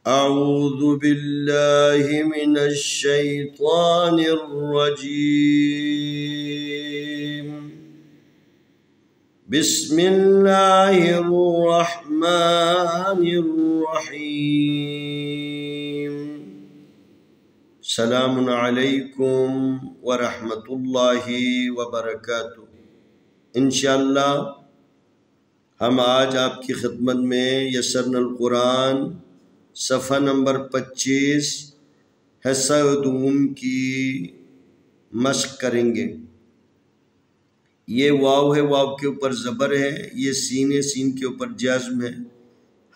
أعوذ بالله من الشيطان الرجيم. بسم الله الرحمن الرحيم. السلام علیکم ورحمۃ اللہ وبرکاتہ. انشاءاللہ ہم آج آپ کی خدمت میں یسرنا القرآن صفحہ نمبر 25 حصہ دوم کی مشق کریں گے. یہ واو ہے، واو کے اوپر زبر ہے. یہ سین ہے، سین کے اوپر جزم ہے.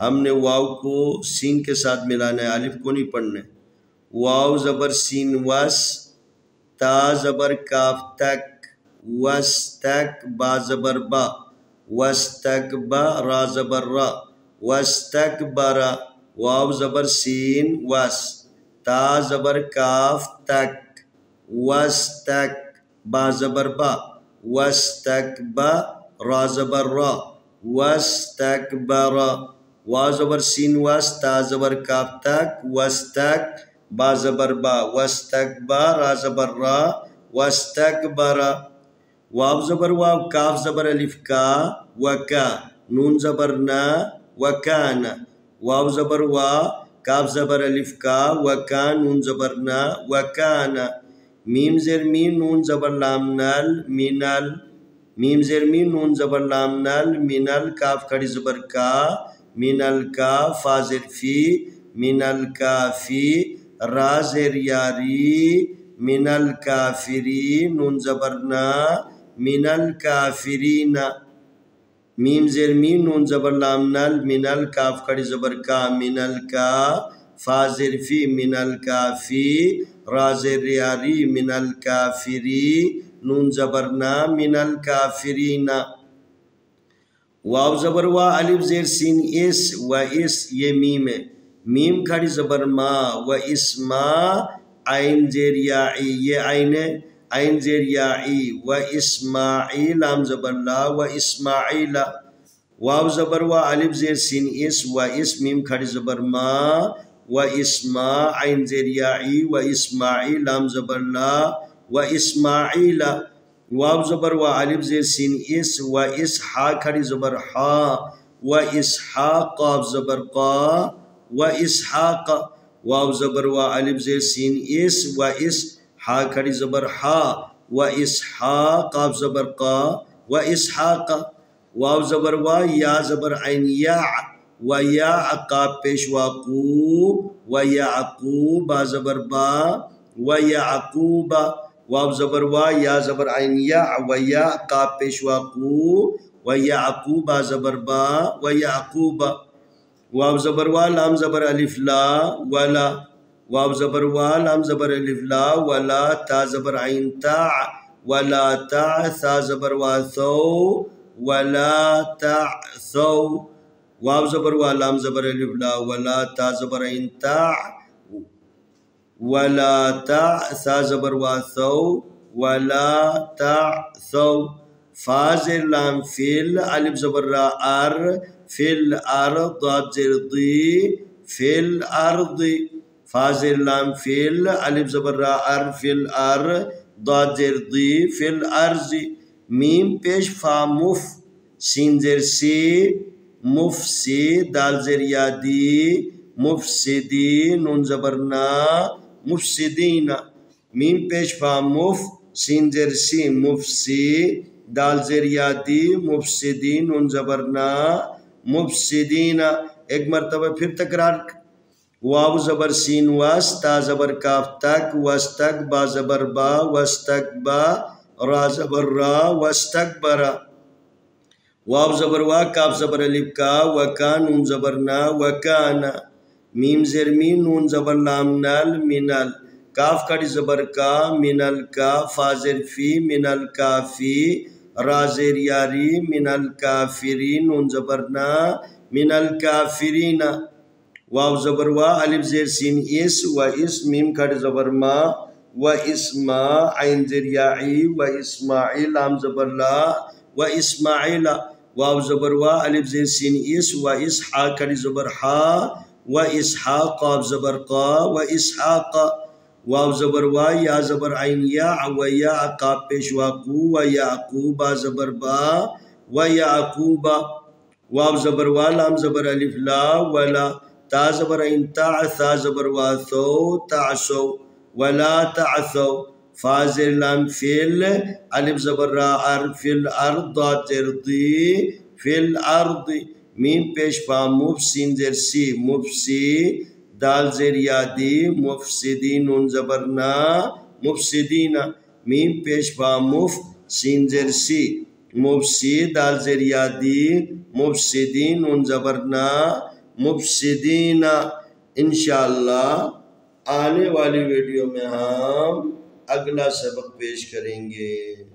ہم نے واو کو سین کے ساتھ ملانا ہے، الف کو نہیں پڑھنا ہے. واو زبر سین وس، تا زبر کاف تک، وس تک، با زبر با، وس تک با، را زبر را، وس تک برا. واو زبر سین وس، تا زبر کاف تک، وس تک، با زبر با، وس تک با، را زبر را، وس تک برا. واو زبر سین وس، تا زبر کاف تک، وس تک، با زبر با، وس تک با، را زبر را، وس تک برا. واو زبر واو، کاف زبر الف کا، وکا، نون زبر نا، وکانا. واو زبر وا، کاف زبر الف کا، وکا، نون زبر نا، وکانا. میم زیر میم، نون زبر لام نال، مینال. میم زیر میم، نون زبر لام نال، مینال. کاف کھڑی زبر کا، مینال کا. فا زیر فی، مینال کافی. را زیر یاری، مینال کافری. نون زبر نا، مینال کافرین. میم زیر میم، نون زبر لام نال، مینال. کاف کھڑی زبر کا، مینال کا. فا زیر فی، مینال کافی. را زیر یاری، مینال کافری. نون زبر نا، مینال کافرین. واو زبر وا، الف زیر سین اس، و اس. یہ میم ہے. میم کھڑی زبر ما، و اسما. عین زیر یائی، یہ عین ہے. عین زیر یائی، و اسماعیل. لام زبر لا، و اسماعیل. واو زبر وا، الف زیر سین اس، و اس. میم کھڑی زبر ما، و اسما. عین زیر یائی، و اسماعیل. لام زبر لا، و اسماعیل. واو زبر وا، الف زیر سین اس، و اس. ہا کھڑی زبر ہا، و اسحاق. قاف زبر قا، و اسحاق. واو زبر وا، الف زیر سین اس، و اس. ہا کھڑی زبر ہا، و اسحاق. قاف زبر قا، و اسحاق. واو زبر وا، یا زبر عین یا، و یا. قاف پیشوا قو، و یعقوب. با زبر با، و یعقوب. واو زبر وا، یا زبر عین یا، و یا. قاف پیشوا قو، و یعقوب. با زبر با، و یعقوب. واو زبر وا، لام زبر الف لا، ولا. واو زبر وا، لام زبر الف لا، ولا. تا زبر عین تا، ولا تا. ثا زبر وا ثو، ولا تعثو. واو زبر وا، لام زبر الف لا، ولا. تا زبر عین تا، ولا تا. ثا زبر وا ثو، ولا تعثو. فا زیر لام فیل، الف زبر را ار، فیل ارض. ضاد زیر ضی، فیل ارض. فا زیر لام فیل، الف زبر را ار، فیل ار. ضاد زیر ضی، فیل ارض. میم پیش فا مف، سین زیر سی، مفسی. دال زیر یادی، مفسدی. نون زبر نا، مفسدین. میم پیش فا مف، سین زیر سی، مفسی. دال زیر یادی، مفسدی. نون زبر نا، مفسدین. ایک مرتبہ پھر تکرار. واو زبر سین وس، تا زبر کاف تک، وس تک. با زبر با، وس تک با. را زبر را، وس تک برا. واو زبر وا، کاف زبر الف کا، وکا. نون زبر نا، وکانا. میم زیر میم، نون زبر لام نال، مینال. کاف کھڑی زبر کا، مینال کا. فا زیر فی، مینال کافی. را زیر یاری، مینال کافری. نون زبر نا، مینال کافرین. واو زبر وا، الف زیر سین اس، و اس. میم کھڑی زبر ما، و اسما. عین زیر یائی، و اسماعیل. لام زبر لا، و اسماعیل. واو زبر وا، الف زیر سین اس، و اس. ہا کھڑی زبر ہا، و اسحاق قاف زبر قا و اسحاق واو زبر وا یا زبر عین یا و یا قاف پیشوا قو و یعقوب زبر با و یعقوب واو زبر وا لام زبر الف لا ولا تا زبر عین تا ثا زبر وا ثو تعسو ولا تعثو فا زیر لام فیل الف زبر را ار فی الارض ترضی فی الارض میم پیش پا مفسین زیر سی مفسی دال زیر یادی مفسدین نون زبرنا مفسدین میم پیش پا مف سین زیر سی مفسی دال زیر یادی مفسدین نون زبرنا مفسدین. انشاءاللہ آنے والی ویڈیو میں ہم اگلا سبق پیش کریں گے.